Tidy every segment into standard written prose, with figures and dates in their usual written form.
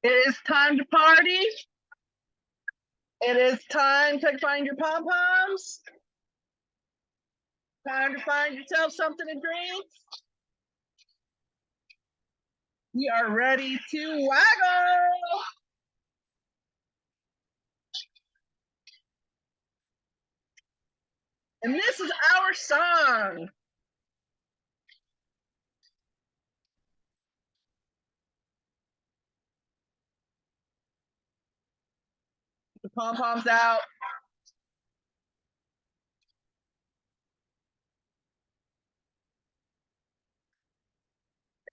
It is time to party. It is time to find your pom-poms. Time to find yourself something to drink. We are ready to waggle. And this is our song. The pom-poms out.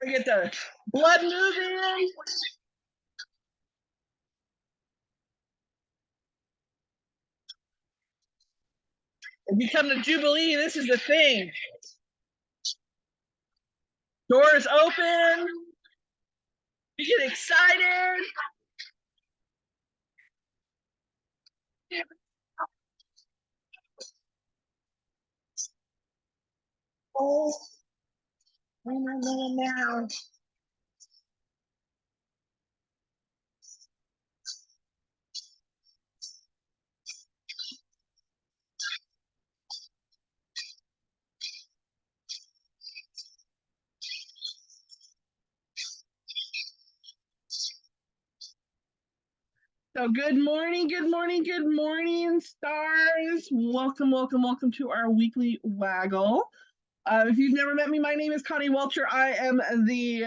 We get the blood moving. If you come to Jubilee, this is the thing. Doors open. You get excited. Oh, now. So good morning, good morning, good morning, stars. Welcome, welcome, welcome to our weekly waggle. If you've never met me, my name is Connie Welcher. I am the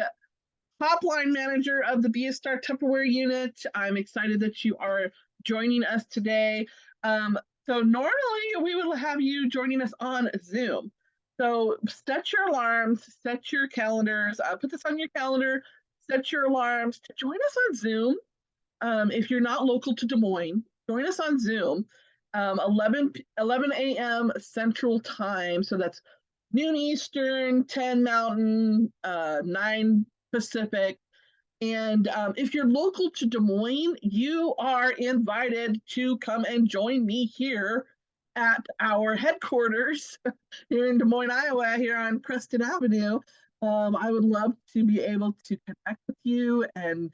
hotline manager of the Be a Star Tupperware unit. I'm excited that you are joining us today. So normally we would have you joining us on Zoom. So set your alarms, set your calendars, put this on your calendar, set your alarms to join us on Zoom. If you're not local to Des Moines, join us on Zoom, 11 a.m. Central Time. So that's noon Eastern, 10 Mountain, 9 Pacific. And if you're local to Des Moines, you are invited to come and join me here at our headquarters here in Des Moines, Iowa, here on Preston Avenue. I would love to be able to connect with you and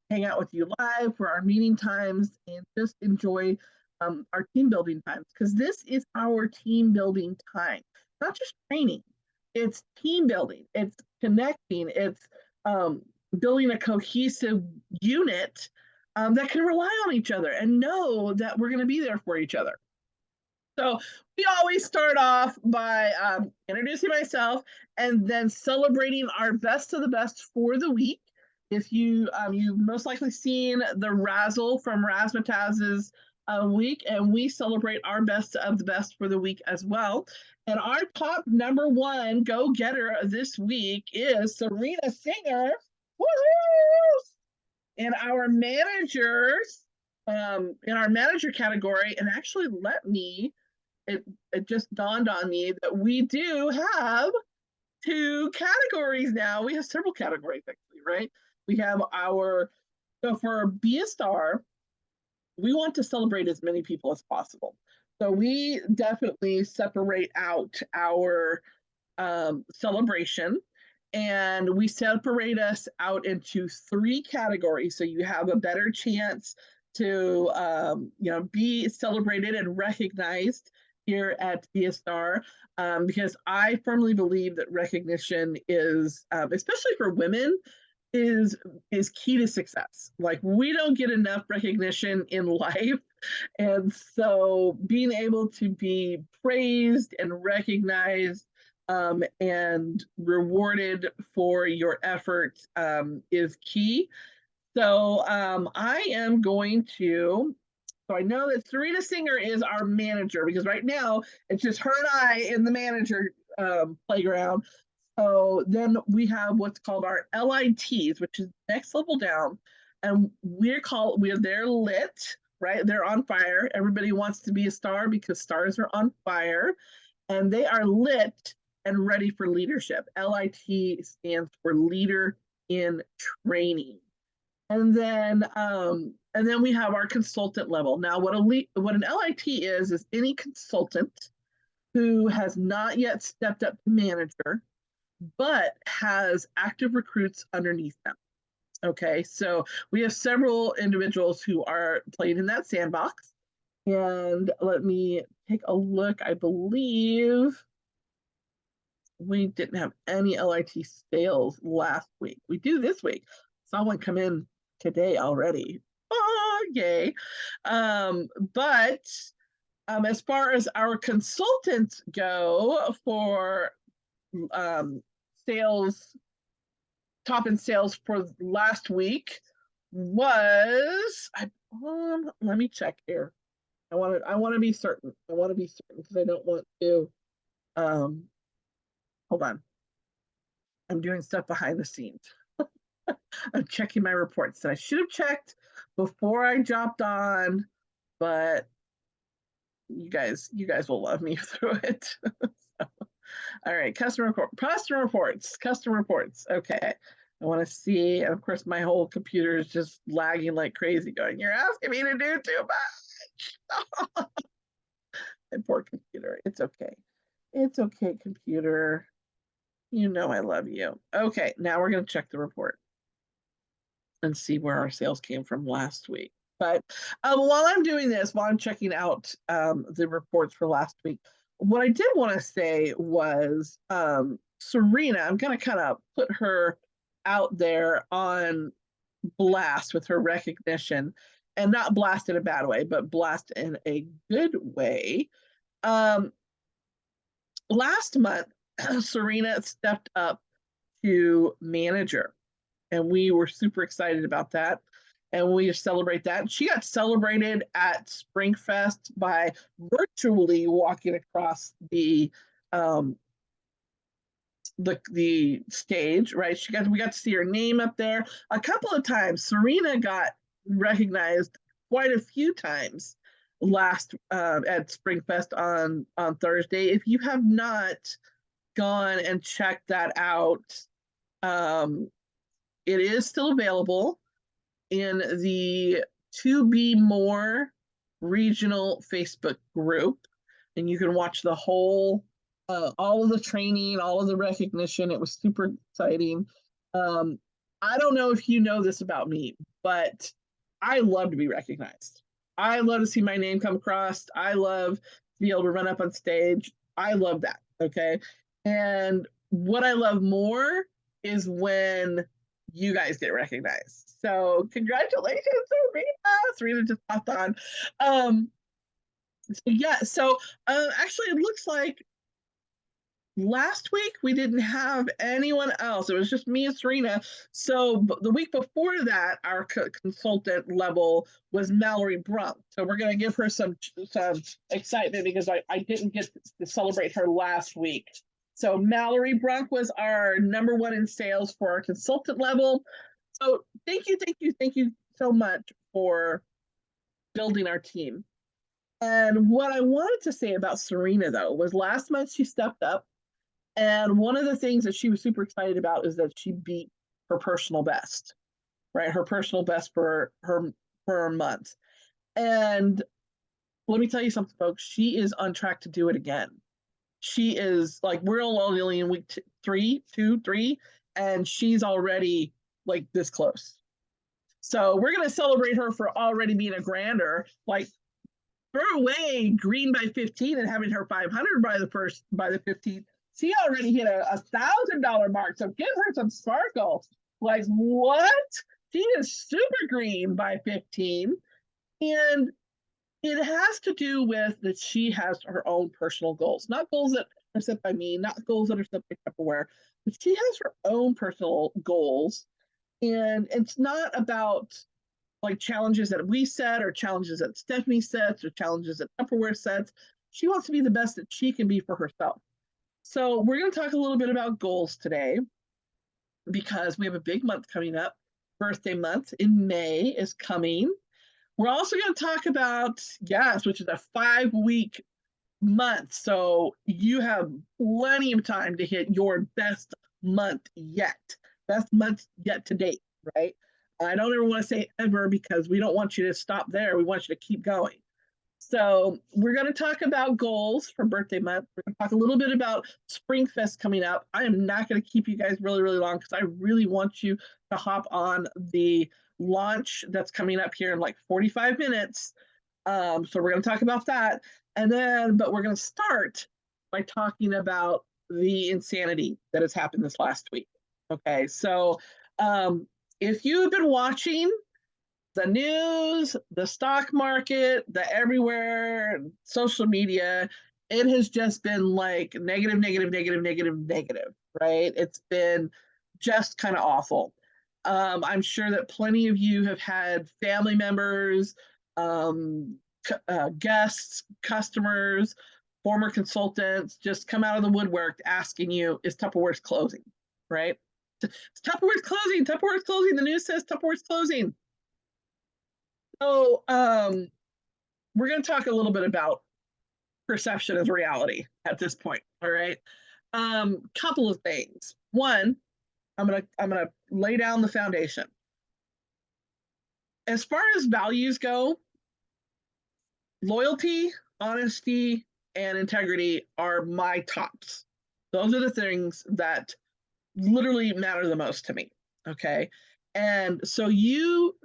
hang out with you live for our meeting times and just enjoy our team building times, because this is our team building time. Not just training, it's team building, it's connecting, it's building a cohesive unit that can rely on each other and know that we're going to be there for each other. So we always start off by introducing myself and then celebrating our best of the best for the week. If you've most likely seen the Razzle from Razzmataz's week, and we celebrate our best of the best for the week as well. And our top number one go-getter this week is Serena Singer. Woo-hoo! And our managers, in our manager category, and actually it just dawned on me that we do have two categories now. We have several categories, actually, right? We have so for Be a Star, we want to celebrate as many people as possible. So we definitely separate out our celebration, and we separate us out into 3 categories, so you have a better chance to be celebrated and recognized here at Be a Star, because I firmly believe that recognition is, especially for women, is key to success. Like, we don't get enough recognition in life, and so being able to be praised and recognized and rewarded for your efforts is key. So I am going to, so I know that Serena Singer is our manager, because right now it's just her and I in the manager playground. So then we have what's called our LITs, which is next level down, and they're lit, right? They're on fire. Everybody wants to be a star because stars are on fire, and they are lit and ready for leadership. LIT stands for Leader in Training. And then we have our consultant level. Now, what an LIT is any consultant who has not yet stepped up to manager, but has active recruits underneath them. Okay, so we have several individuals who are playing in that sandbox. And let me take a look. I believe we didn't have any LIT sales last week. We do this week. Saw one come in today already. Oh, yay. But as far as our consultants go for sales, top in sales for last week was, let me check here. I want to be certain. I want to be certain because I don't want to, um, hold on. I'm doing stuff behind the scenes. I'm checking my reports that I should have checked before I jumped on, but you guys will love me through it. So, all right, customer reports. Okay. I want to see, and of course, my whole computer is just lagging like crazy, going, "You're asking me to do too much." My poor computer. It's okay. It's okay, computer. You know I love you. Okay, now we're going to check the report and see where our sales came from last week. But while I'm doing this, while I'm checking out the reports for last week, what I did want to say was Serena, I'm going to kind of put her out there on blast with her recognition, and not blast in a bad way, but blast in a good way. Um, Last month, Serena stepped up to manager, and we were super excited about that. And we celebrate that. She got celebrated at Springfest by virtually walking across um, the stage, right? We got to see her name up there a couple of times. Serena got recognized quite a few times last at Springfest on Thursday. If you have not gone and checked that out, um, it is still available in the To Be More regional Facebook group, and you can watch the whole, all of the training, all of the recognition. It was super exciting. Um, I don't know if you know this about me, but I love to be recognized. I love to see my name come across. I love to be able to run up on stage. I love that. Okay. And what I love more is when you guys get recognized. So congratulations, Serena. Serena just popped on. Actually it looks like last week we didn't have anyone else. It was just me and Serena. So the week before that, our consultant level was Mallory Brunk. So we're going to give her some excitement because I didn't get to celebrate her last week. So Mallory Brunk was our number one in sales for our consultant level. So thank you so much for building our team. And what I wanted to say about Serena, though, was last month she stepped up. And one of the things that she was super excited about is that she beat her personal best, right? Her personal best for her month. And let me tell you something, folks. She is on track to do it again. She is like, we're only in week 3, and she's already like this close. So we're going to celebrate her for already being a grander. Like, throw away green by 15 and having her 500 by the 15th. She already hit a $1,000 mark. So give her some sparkle. Like, what? She is super green by 15. And it has to do with that she has her own personal goals, not goals that are set by me, not goals that are set by Tupperware, but she has her own personal goals. And it's not about like challenges that we set or challenges that Stephanie sets or challenges that Tupperware sets. She wants to be the best that she can be for herself. So we're going to talk a little bit about goals today because we have a big month coming up. Birthday month in May is coming. We're also going to talk about gas, which is a 5-week month. So you have plenty of time to hit your best month yet to date, right? I don't ever want to say ever because we don't want you to stop there. We want you to keep going. So we're going to talk about goals for birthday month. We're going to talk a little bit about Spring Fest coming up. I am not going to keep you guys really, really long because I really want you to hop on the launch that's coming up here in like 45 minutes. So we're going to talk about that. But we're going to start by talking about the insanity that has happened this last week. Okay, so um, if you have been watching the news, the stock market, the everywhere, social media, it has just been like negative, negative, negative, negative, negative, right? It's been just kind of awful. I'm sure that plenty of you have had family members, um, guests, customers, former consultants just come out of the woodwork asking you, is Tupperware's closing, right? Tupperware's closing, Tupperware's closing. The news says Tupperware's closing. So we're going to talk a little bit about perception as reality at this point. All right. Couple of things. One, I'm gonna lay down the foundation. As far as values go, loyalty, honesty, and integrity are my tops. Those are the things that literally matter the most to me. Okay. And so you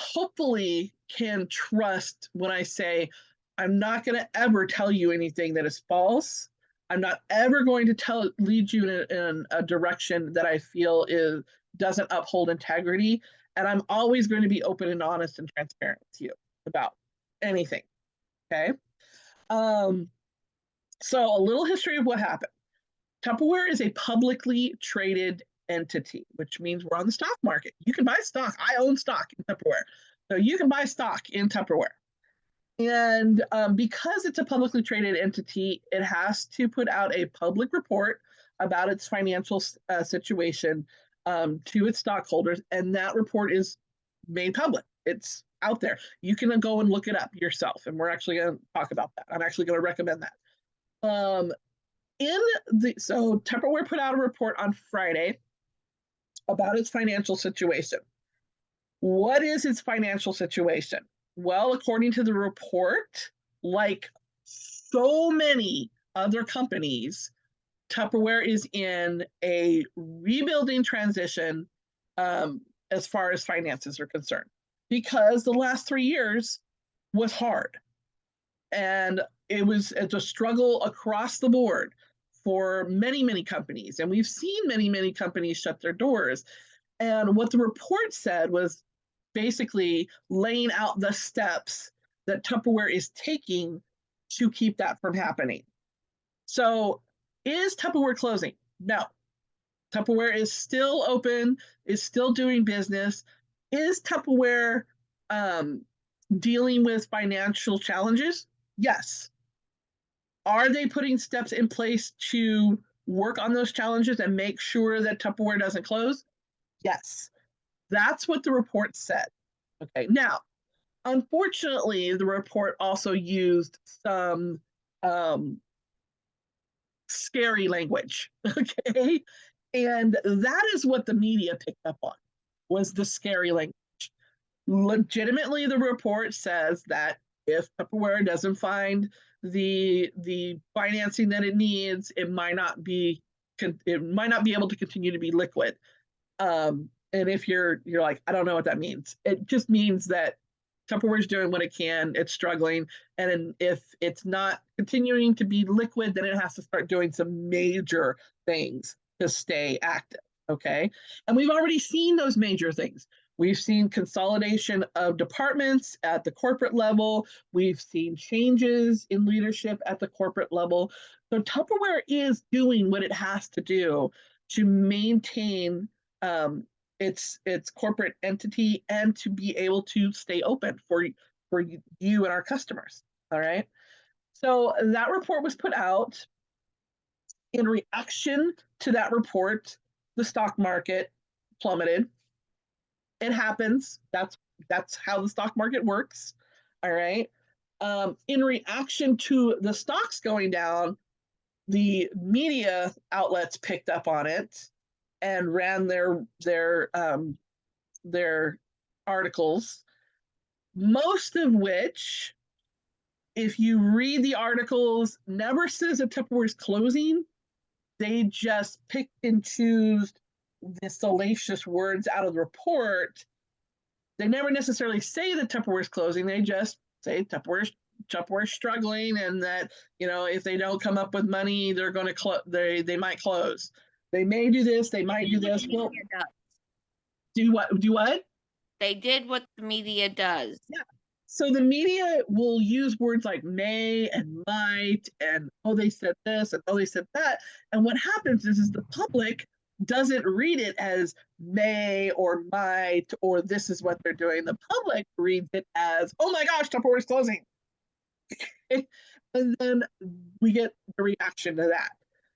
hopefully can trust when I say, I'm not going to ever tell you anything that is false. I'm not ever going to lead you in a direction that I feel doesn't uphold integrity. And I'm always going to be open and honest and transparent with you about anything. Okay. Um, so a little history of what happened. Tupperware is a publicly traded entity, which means we're on the stock market. You can buy stock. I own stock in Tupperware. So you can buy stock in Tupperware. And because it's a publicly traded entity, it has to put out a public report about its financial situation to its stockholders. And that report is made public. It's out there. You can go and look it up yourself. And we're actually going to talk about that. I'm actually going to recommend that. So Tupperware put out a report on Friday about its financial situation. What is its financial situation? Well, according to the report, like so many other companies, Tupperware is in a rebuilding transition as far as finances are concerned, because the last 3 years was hard. And it's a struggle across the board for many, many companies. And we've seen many, many companies shut their doors. And what the report said was basically laying out the steps that Tupperware is taking to keep that from happening. So, is Tupperware closing? No. Tupperware is still open, is still doing business. Is Tupperware dealing with financial challenges? Yes. Are they putting steps in place to work on those challenges and make sure that Tupperware doesn't close? Yes. That's what the report said. Okay. Now, unfortunately, the report also used some scary language. Okay. And that is what the media picked up on, was the scary language. Legitimately, the report says that if Tupperware doesn't find the financing that it needs, it might not be able to continue to be liquid. And if you're like, I don't know what that means, it just means that Tupperware's doing what it can, it's struggling, and if it's not continuing to be liquid, then it has to start doing some major things to stay active. Okay, and we've already seen those major things. We've seen consolidation of departments at the corporate level. We've seen changes in leadership at the corporate level. So Tupperware is doing what it has to do to maintain its corporate entity and to be able to stay open for you and our customers. All right. So that report was put out. In reaction to that report, the stock market plummeted. It happens. That's how the stock market works. All right. In reaction to the stocks going down, the media outlets picked up on it and ran their articles, most of which if you read the articles, never says that Tupperware is closing. They just pick and choose the salacious words out of the report. They never necessarily say that Tupperware is closing. They just say Tupperware's struggling, and that, you know, if they don't come up with money, they're going to close. They might close. They may do this. They might do this. Well, do what? Do what? They did what the media does. Yeah. So the media will use words like may and might, and oh, they said this, and oh, they said that. And what happens is the public doesn't read it as may or might, or this is what they're doing. The public reads it as, oh my gosh, Tupperware is closing. And then we get the reaction to that.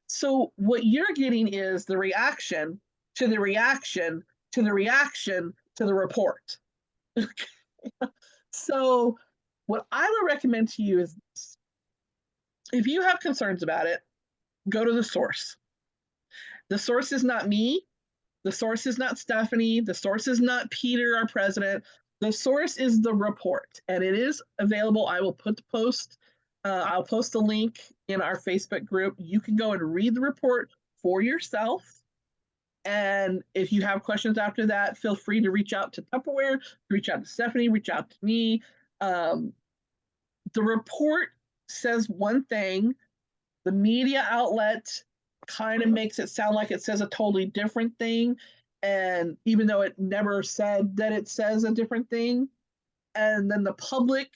So what you're getting is the reaction to the reaction to the reaction to the report. So what I would recommend to you is this. If you have concerns about it, go to the source. The source is not me. The source is not Stephanie. The source is not Peter, our president. The source is the report, and it is available. I will put the post. I'll post the link in our Facebook group. You can go and read the report for yourself. And if you have questions after that, feel free to reach out to Tupperware, reach out to Stephanie, reach out to me. The report says one thing, the media outlet kind of makes it sound like it says a totally different thing. And even though it never said that it says a different thing, and then the public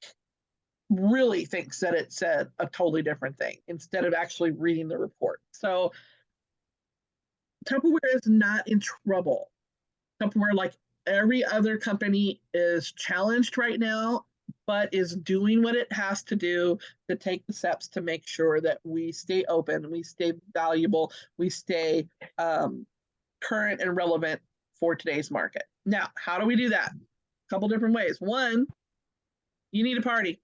really thinks that it said a totally different thing instead of actually reading the report. So Tupperware is not in trouble. Tupperware, like every other company, is challenged right now, but is doing what it has to do to take the steps to make sure that we stay open, we stay valuable, we stay current and relevant for today's market. Now, how do we do that? A couple different ways. One, you need a party.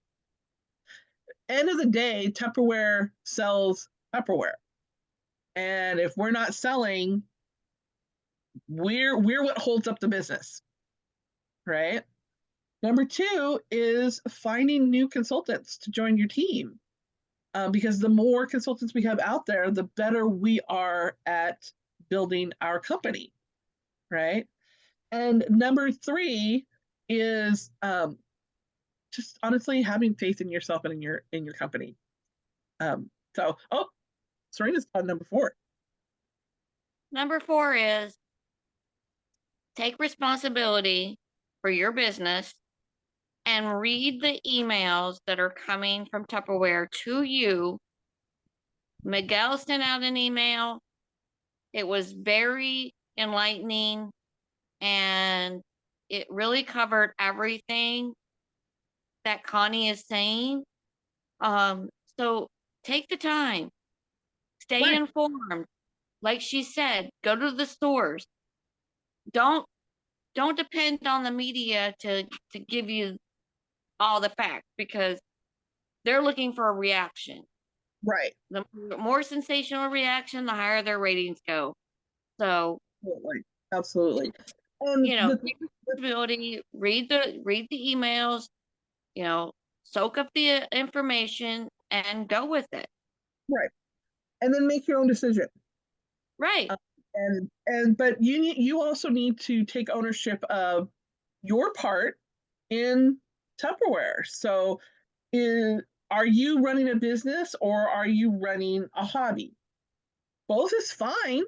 End of the day, Tupperware sells Tupperware. And if we're not selling, we're what holds up the business, right? Number two is finding new consultants to join your team, because the more consultants we have out there, the better we are at building our company, right? And number three is just honestly having faith in yourself and in your company. Serena's on number four. Number 4 is take responsibility for your business and read the emails that are coming from Tupperware to you. Miguel sent out an email. It was very enlightening, and it really covered everything that Connie is saying. So take the time, stay informed. Like she said, go to the stores. Don't depend on the media to give you all the facts, because they're looking for a reaction. Right. The more sensational reaction, the higher their ratings go. So absolutely. And take responsibility, read the emails, soak up the information and go with it. Right. And then make your own decision. Right. But you also need to take ownership of your part in Tupperware. So are you running a business or are you running a hobby? Both is fine,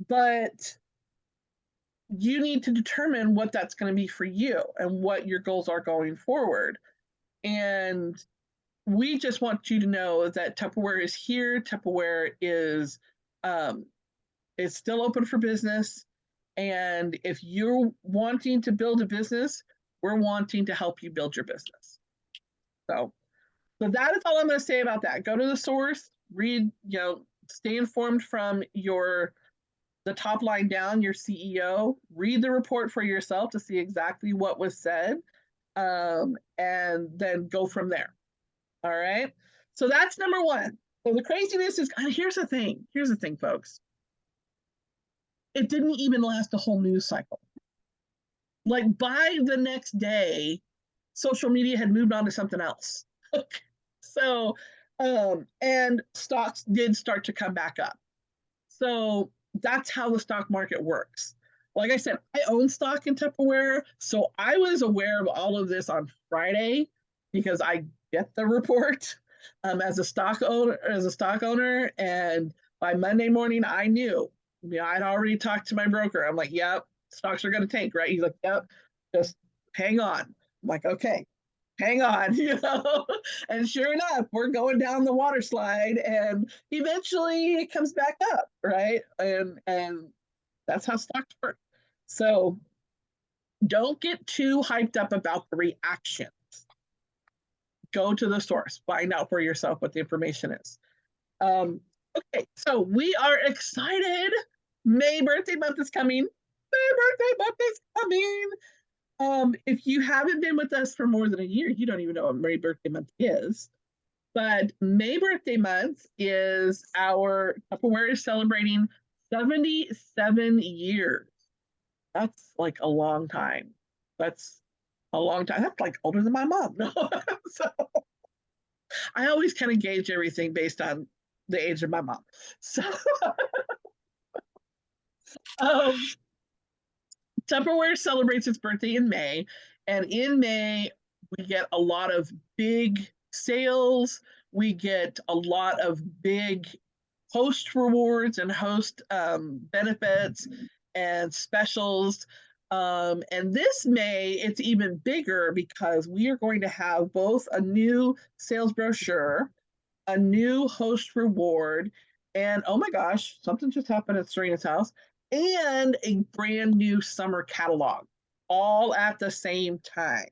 but you need to determine what that's going to be for you and what your goals are going forward. And we just want you to know that Tupperware is here. Tupperware is still open for business. And if you're wanting to build a business, we're wanting to help you build your business. So that is all I'm going to say about that. Go to the source, read, stay informed from the top line down, your CEO, read the report for yourself to see exactly what was said, and then go from there. All right. So that's number one. So the craziness is, here's the thing, folks. It didn't even last a whole news cycle. Like by the next day, social media had moved on to something else. So, and stocks did start to come back up. So that's how the stock market works. Like I said, I own stock in Tupperware, so I was aware of all of this on Friday because I get the report as a stock owner, and by Monday morning I knew. I'd already talked to my broker. I'm like, "Yep, stocks are going to tank, right?" He's like, "Yep, just hang on." I'm like, "Okay, hang on," and sure enough, we're going down the water slide, and eventually it comes back up, right? And that's how stocks work. So don't get too hyped up about the reaction. Go to the source, find out for yourself what the information is. Okay, so we are excited. May birthday month is coming. May birthday month is coming. If you haven't been with us for more than a year, you don't even know what May birthday month is. But May birthday month is our Tupperware is celebrating 77 years. That's like a long time. That's a long time. That's like older than my mom. So I always kind of gauge everything based on the age of my mom. So um, Tupperware celebrates its birthday in May, and in May we get a lot of big sales. We get a lot of big host rewards and host benefits and specials. And this May, it's even bigger because we are going to have both a new sales brochure, a new host reward, and oh my gosh, something just happened at Serena's house, and a brand new summer catalog all at the same time.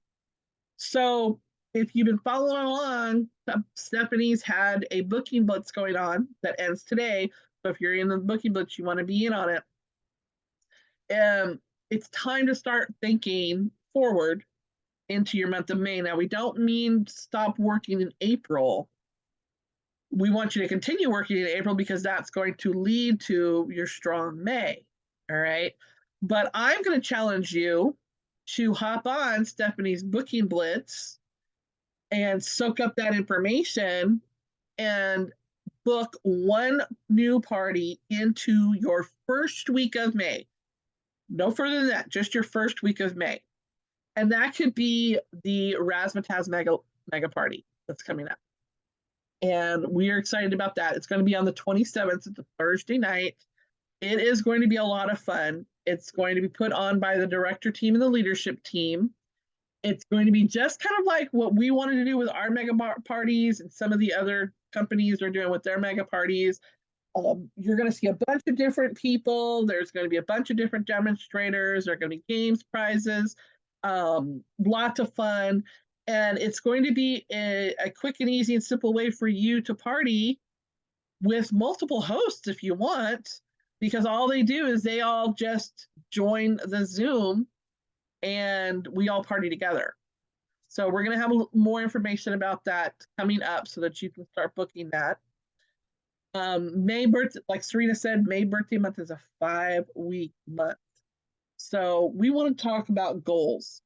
So if you've been following along, Stephanie's had a booking blitz going on that ends today. So if you're in the booking blitz, you want to be in on it. It's time to start thinking forward into your month of May. Now, we don't mean stop working in April. We want you to continue working in April because that's going to lead to your strong May. All right. But I'm going to challenge you to hop on Stephanie's booking blitz and soak up that information and book one new party into your first week of May. No further than that, just your first week of May. And that could be the Razzmatazz Mega Party that's coming up. And we are excited about that. It's going to be on the 27th. It's a Thursday night. It is going to be a lot of fun. It's going to be put on by the director team and the leadership team. It's going to be just kind of like what we wanted to do with our mega parties and some of the other companies are doing with their mega parties. You're going to see a bunch of different people. There's going to be a bunch of different demonstrators. There are going to be games, prizes, lots of fun. And it's going to be a quick and easy and simple way for you to party with multiple hosts if you want, because all they do is they all just join the Zoom and we all party together. So we're going to have more information about that coming up so that you can start booking that. May birthday, like Serena said, May birthday month is a 5-week month. So we want to talk about goals.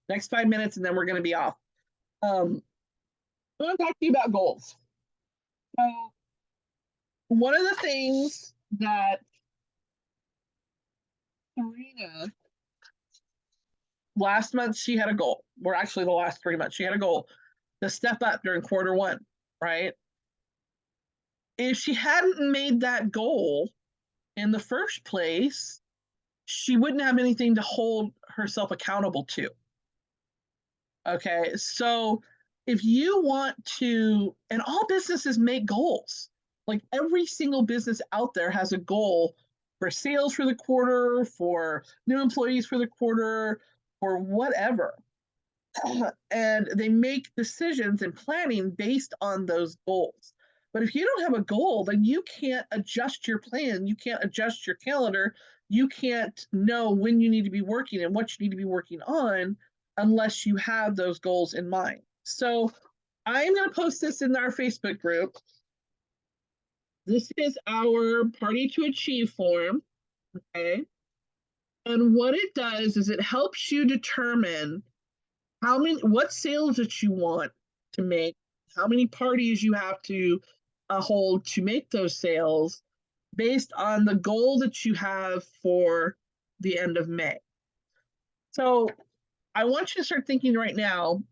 Next 5 minutes, and then we're going to be off. I want to talk to you about goals. So one of the things that Serena last month she had a goal. Or actually the last 3 months she had a goal to step up during Q1, right? If she hadn't made that goal in the first place, she wouldn't have anything to hold herself accountable to. Okay, so if you want to, and all businesses make goals, like every single business out there has a goal for sales for the quarter, for new employees for the quarter, or whatever. And they make decisions and planning based on those goals. But if you don't have a goal, then you can't adjust your plan. You can't adjust your calendar. You can't know when you need to be working and what you need to be working on unless you have those goals in mind. So I'm going to post this in our Facebook group. This is our Party to Achieve form. Okay. And what it does is it helps you determine what sales that you want to make how many parties you have to hold to make those sales based on the goal that you have for the end of May. So I want you to start thinking right now,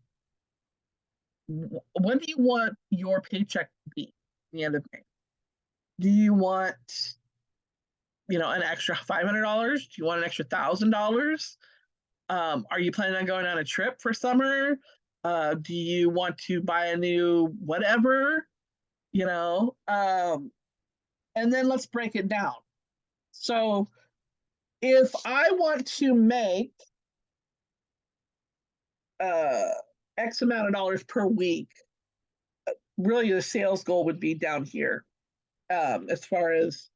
what do you want your paycheck to be at the end of May? Do you want, an extra $500? Do you want an extra $1,000? Are you planning on going on a trip for summer? Do you want to buy a new whatever? And then let's break it down. So if I want to make uh, X amount of dollars per week, really the sales goal would be down here. As far as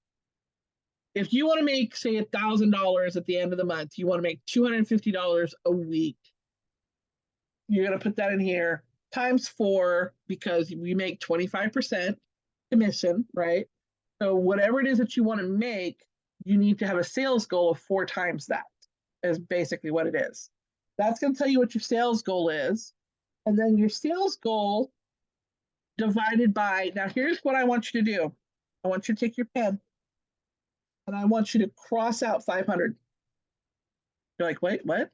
if you want to make, say, $1,000 at the end of the month, you want to make $250 a week. You're going to put that in here times 4 because we make 25% commission, right? So whatever it is that you want to make, you need to have a sales goal of 4 times that, is basically what it is. That's going to tell you what your sales goal is. And then your sales goal divided by, now here's what I want you to do. I want you to take your pen and I want you to cross out 500. You're like, wait, what?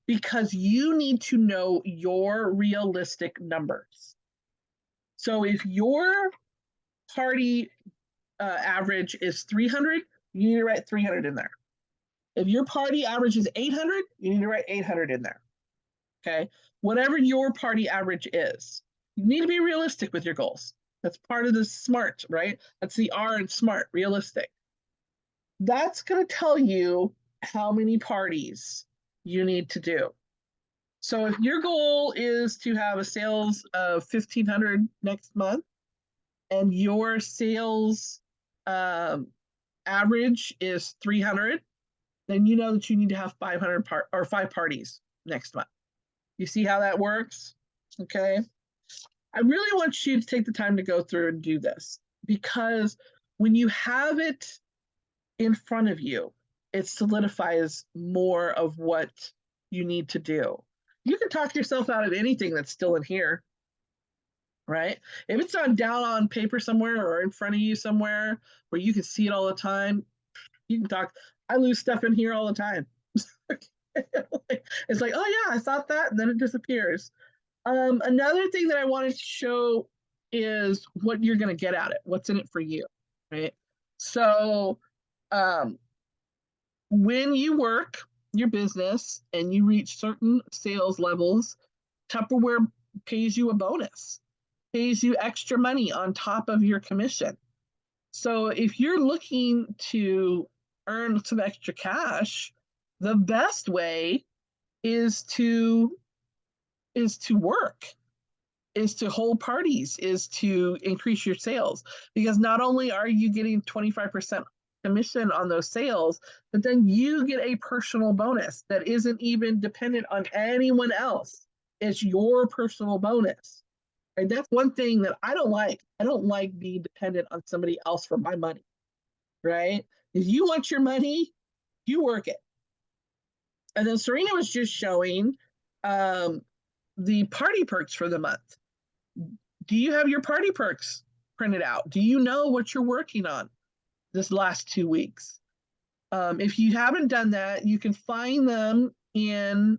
Because you need to know your realistic numbers. So if your party average is 300, you need to write 300 in there. If your party average is 800, you need to write 800 in there. Okay, whatever your party average is, you need to be realistic with your goals. That's part of the SMART, right? That's the R in SMART, realistic. That's going to tell you how many parties you need to do. So if your goal is to have a sales of 1,500 next month, and your sales average is 300, then you know that you need to have 5 parties next month. You see how that works? Okay. I really want you to take the time to go through and do this, because when you have it in front of you, it solidifies more of what you need to do. You can talk yourself out of anything that's still in here, right? If it's down on paper somewhere or in front of you somewhere where you can see it all the time, you can talk. I lose stuff in here all the time. It's like, oh yeah, I thought that, and then it disappears. Another thing that I wanted to show is what you're going to get out of it. What's in it for you, right? So, when you work your business and you reach certain sales levels, Tupperware pays you a bonus, pays you extra money on top of your commission. So if you're looking to earn some extra cash, the best way is to work, is to hold parties, is to increase your sales, because not only are you getting 25% commission on those sales, but then you get a personal bonus that isn't even dependent on anyone else. It's your personal bonus. And that's one thing that I don't like. I don't like being dependent on somebody else for my money, right? If you want your money, you work it. And then Serena was just showing the party perks for the month. Do you have your party perks printed out? Do you know what you're working on this last 2 weeks? If you haven't done that, you can find them in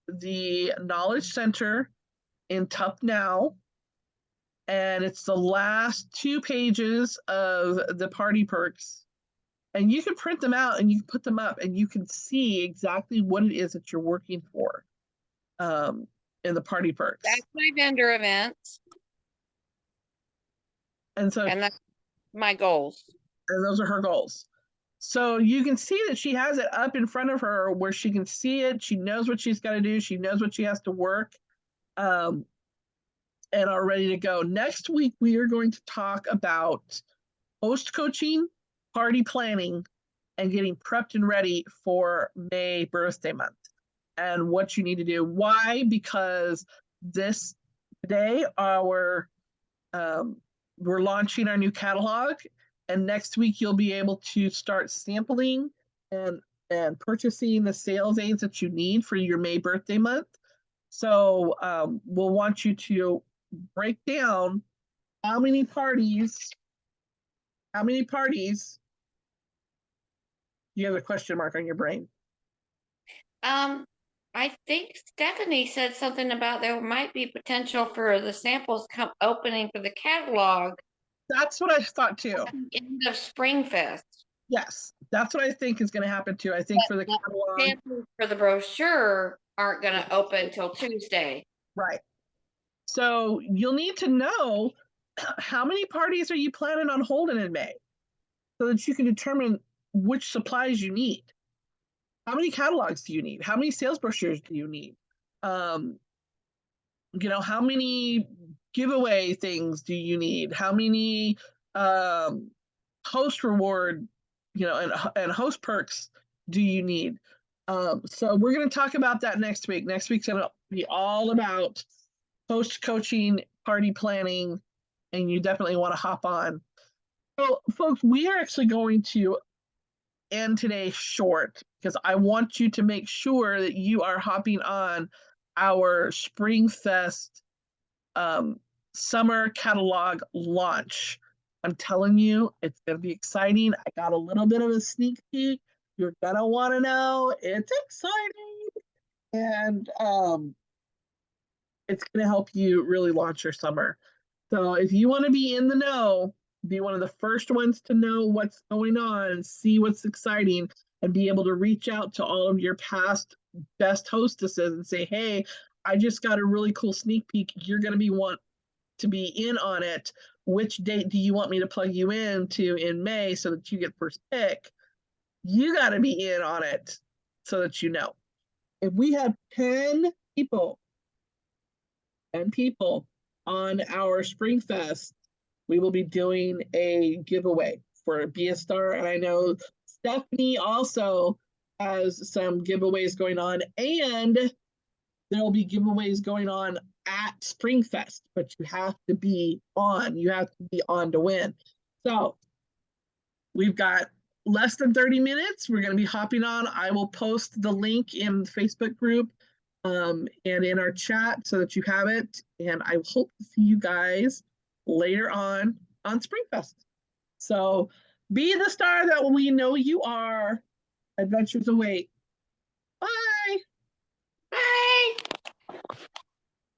the Knowledge Center in Tup Now. And it's the last 2 pages of the party perks. And you can print them out and you can put them up and you can see exactly what it is that you're working for in the party perks. That's my vendor events. And so, and that's my goals. And those are her goals. So you can see that she has it up in front of her where she can see it. She knows what she's got to do. She knows what she has to work and are ready to go. Next week, we are going to talk about host coaching, party planning, and getting prepped and ready for May birthday month and what you need to do. Why? Because today, we're launching our new catalog, and next week you'll be able to start sampling and purchasing the sales aids that you need for your May birthday month. So we'll want you to break down how many parties, how many parties, you have a question mark on your brain. Um, I think Stephanie said something about there might be potential for the samples come opening for the catalog That's what I thought too. at the end of Springfest. Yes, that's what I think is going to happen too. I think for the The catalog, samples for the brochure aren't going to open till Tuesday. right. So you'll need to know how many parties are you planning on holding in May so that you can determine which supplies you need. How many catalogs do you need? How many sales brochures do you need? Um, how many giveaway things do you need? How many um, host reward, and host perks do you need? So we're going to talk about that next week. Next week's going to be all about host coaching, party planning, and you definitely want to hop on. So, folks, we are actually going to end today short because I want you to make sure that you are hopping on our Spring Fest um, summer catalog launch. I'm telling you, it's going to be exciting. I got a little bit of a sneak peek. You're going to want to know. It's exciting. And it's going to help you really launch your summer. So if you want to be in the know, be one of the first ones to know what's going on and see what's exciting and be able to reach out to all of your past best hostesses and say, hey, I just got a really cool sneak peek. You're going to be want to be in on it. Which date do you want me to plug you into in May so that you get first pick? You got to be in on it so that you know. If we have 10 people 10 people on our Spring Fest, we will be doing a giveaway for Be a Star. And I know Stephanie also has some giveaways going on, and there will be giveaways going on at Springfest, but you have to be on. You have to be on to win. So we've got less than 30 minutes. We're going to be hopping on. I will post the link in the Facebook group and in our chat so that you have it. And I hope to see you guys later on Springfest. So be the star that we know you are. Adventures await. Bye.